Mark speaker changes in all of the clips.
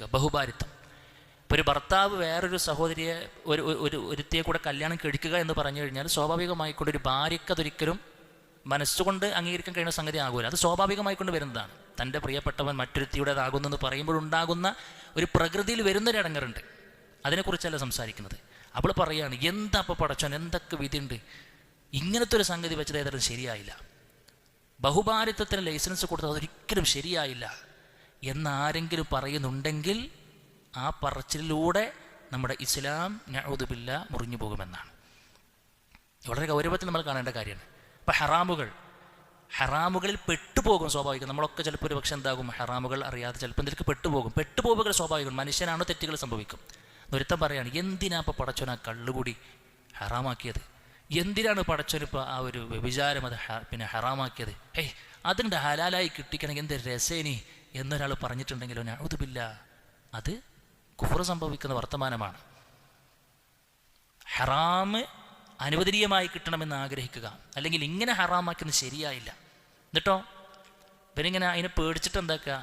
Speaker 1: വെക്കുക. ബഹുഭാരിത്വം. ഇപ്പോൾ ഒരു ഭർത്താവ് വേറൊരു സഹോദരിയെ ഒരുത്തിയെ കൂടെ കല്യാണം കഴിക്കുക എന്ന് പറഞ്ഞു കഴിഞ്ഞാൽ സ്വാഭാവികമായിക്കൊണ്ട് ഒരു ഭാര്യക്കതൊരിക്കലും മനസ്സുകൊണ്ട് അംഗീകരിക്കാൻ കഴിയുന്ന സംഗതി ആകൂല. അത് സ്വാഭാവികമായിക്കൊണ്ട് വരുന്നതാണ്. തൻ്റെ പ്രിയപ്പെട്ടവൻ മറ്റൊരുത്തിയുടേതാകുന്നു എന്ന് പറയുമ്പോഴുണ്ടാകുന്ന ഒരു പ്രകൃതിയിൽ വരുന്നൊരു ഇടങ്ങറുണ്ട്. അതിനെക്കുറിച്ചല്ല സംസാരിക്കുന്നത്. അവൾ പറയുകയാണ്, എന്താ അപ്പോൾ പടച്ചോൻ, എന്തൊക്കെ വിധിയുണ്ട്, ഇങ്ങനത്തെ ഒരു സംഗതി വെച്ചത് ഏതായാലും ശരിയായില്ല, ബഹുഭാരിത്വത്തിന് ലൈസൻസ് കൊടുത്തത് അതൊരിക്കലും ശരിയായില്ല എന്നാരെങ്കിലും പറയുന്നുണ്ടെങ്കിൽ ആ പറച്ചിലൂടെ നമ്മുടെ ഇസ്ലാം നഊദു ബില്ലാഹ് മുറിഞ്ഞു പോകുമെന്നാണ്. വളരെ ഗൗരവത്തിൽ നമ്മൾ കാണേണ്ട കാര്യമാണ്. ഇപ്പം ഹറാമുകളിൽ പെട്ടുപോകും സ്വാഭാവികം. നമ്മളൊക്കെ ചിലപ്പോൾ ഒരു പക്ഷേ എന്താകും, ഹറാമുകൾ അറിയാതെ ചിലപ്പോൾ എന്തെങ്കിലും പെട്ടുപോകുക സ്വാഭാവികം. മനുഷ്യനാണോ, തെറ്റുകൾ സംഭവിക്കും. ഒരുത്തം പറയാണ്, എന്തിനാ ഇപ്പോൾ പടച്ചോൻ ആ കള്ളുകൂടി ഹറാമാക്കിയത്, എന്തിനാണ് പടച്ചോനിപ്പോൾ ആ ഒരു വ്യഭിചാരം അത് പിന്നെ ഹറാമാക്കിയത്, അതിൻ്റെ ഹലാലായി കിട്ടിക്കണമെങ്കിൽ എന്ത് രസേനി എന്നൊരാൾ പറഞ്ഞിട്ടുണ്ടെങ്കിലോ നഊദു ബില്ലാഹ്, അത് കുഫ്ർ സംഭവിക്കുന്ന വർത്തമാനമാണ്. ഹറാം അനുവദനീയമായി കിട്ടണമെന്ന് ആഗ്രഹിക്കുക, അല്ലെങ്കിൽ ഇങ്ങനെ ഹറാമാക്കുന്നത് ശരിയായില്ല, എന്നിട്ടോ ഇവരിങ്ങനെ അതിനെ പേടിച്ചിട്ട് എന്താക്കുക,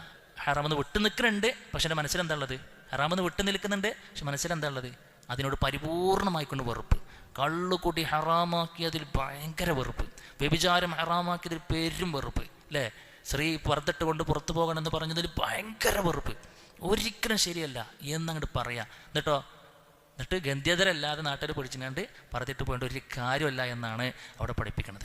Speaker 1: ഹറാമെന്ന് വിട്ടു നിൽക്കുന്നുണ്ട്, പക്ഷെ എൻ്റെ മനസ്സിലെന്താ ഉള്ളത്, ഹറാമെന്ന് വിട്ടു നിൽക്കുന്നുണ്ട്, പക്ഷെ മനസ്സിലെന്താ ഉള്ളത്, അതിനോട് പരിപൂർണമായിക്കൊണ്ട് വെറുപ്പ്. കള്ളുകൂട്ടി ഹറാമാക്കിയതിൽ ഭയങ്കര വെറുപ്പ്, വ്യഭിചാരം ഹറാമാക്കിയതിൽ പെരും വെറുപ്പ്, അല്ലേ, സ്ത്രീ പുറത്തിട്ട് കൊണ്ട് പുറത്തു പോകണമെന്ന് പറഞ്ഞതിൽ ഭയങ്കര വെറുപ്പ്, ഒരിക്കലും ശരിയല്ല എന്നങ്ങോട്ട് പറയാം. എന്നിട്ട് ഗന്ധ്യതരല്ലാതെ നാട്ടിൽ പിടിച്ചിട്ട് പറഞ്ഞിട്ട് പോകേണ്ട ഒരു കാര്യമല്ല എന്നാണ് അവിടെ പഠിപ്പിക്കുന്നത്.